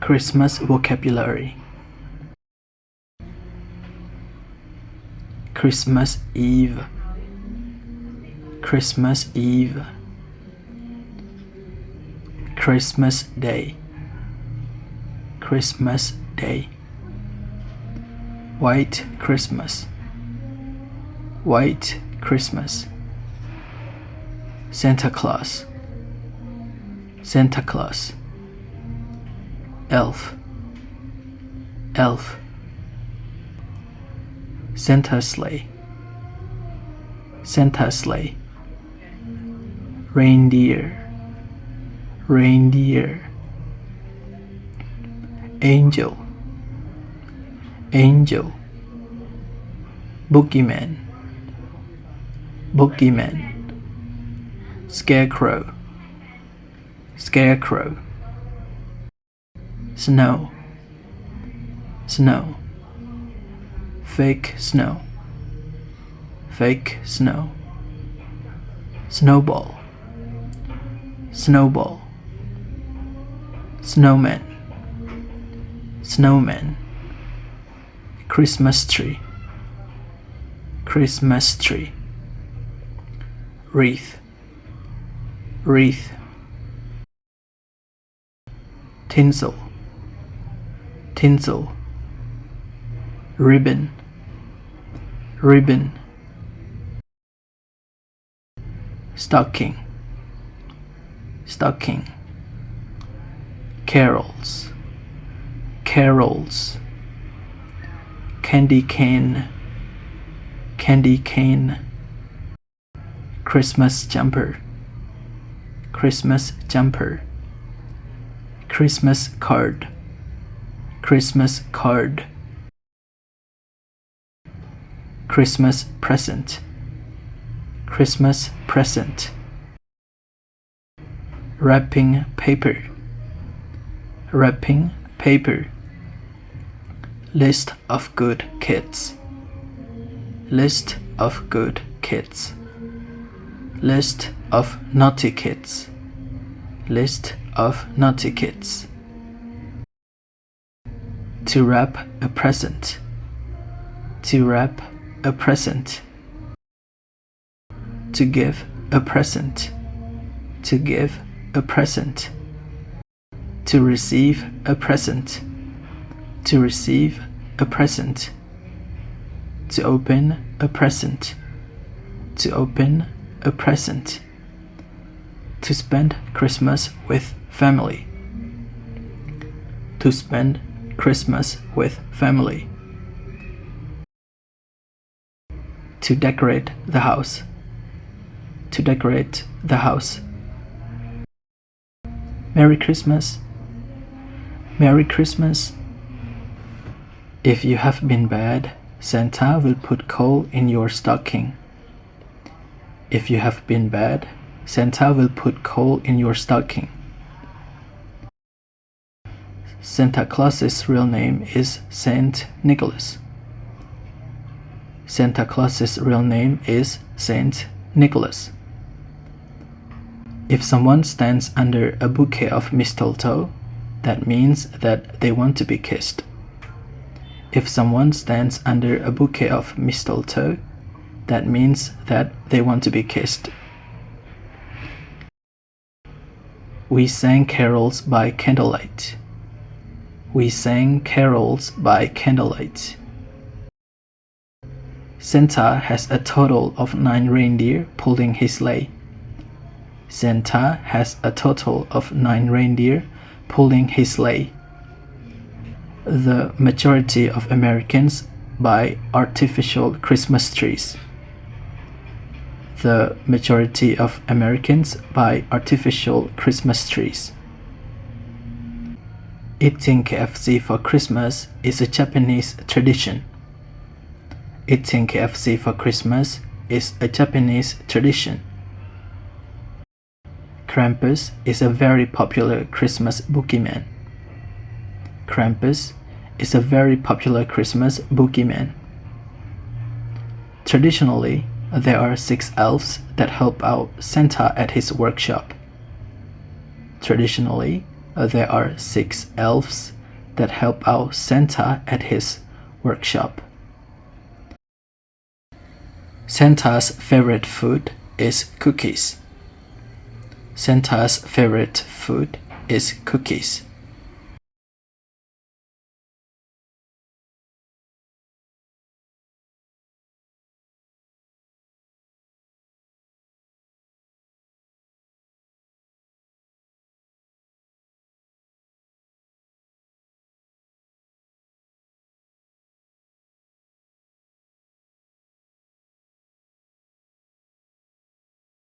Christmas vocabulary. Christmas Eve, Christmas Eve, Christmas Day, Christmas Day, White Christmas, White Christmas, Santa Claus, Santa Claus, Elf, Elf, Santa Sleigh, Santa Sleigh, Reindeer, Reindeer, Angel, Angel, Boogeyman, Boogeyman, Scarecrow, Scarecrow, Snow, Snow, Fake snow, Fake snow, Snowball, Snowball, Snowman, Snowman, Christmas tree, Christmas tree, Wreath, Wreath, Tinsel, Tinsel, Ribbon, Ribbon, Stocking, Stocking, Carols, Carols, Candy cane, Candy cane, Christmas jumper, Christmas jumper, Christmas card, Christmas card, Christmas present, Christmas present, Wrapping paper, Wrapping paper, List of good kids, List of good kids, List of naughty kids, List of naughty kids, To wrap a present, To wrap a present, To give a present, To give a present, To receive a present, To receive a present, To open a present, To open a present, To spend Christmas with family, To spend Christmas with family, To decorate the house, To decorate the house, Merry Christmas, Merry Christmas. If you have been bad, Santa will put coal in your stocking. If you have been bad, Santa will put coal in your stocking. Santa Claus's real name is Saint Nicholas. Santa Claus's real name is Saint Nicholas. If someone stands under a bouquet of mistletoe, that means that they want to be kissed. If someone stands under a bouquet of mistletoe, that means that they want to be kissed. We sang carols by candlelight. We sang carols by candlelight. Santa has a total of 9 reindeer pulling his sleigh. Santa has a total of 9 reindeer pulling his sleigh. The majority of Americans buy artificial Christmas trees. The majority of Americans buy artificial Christmas trees. Eating KFC for Christmas is a Japanese tradition. Eating KFC for Christmas is a Japanese tradition. Krampus is a very popular Christmas boogeyman. Krampus is a very popular Christmas boogeyman. Traditionally, there are 6 elves that help out Santa at his workshop. Traditionally, there are 6 elves that help out Santa at his workshop. Santa's favorite food is cookies. Santa's favorite food is cookies.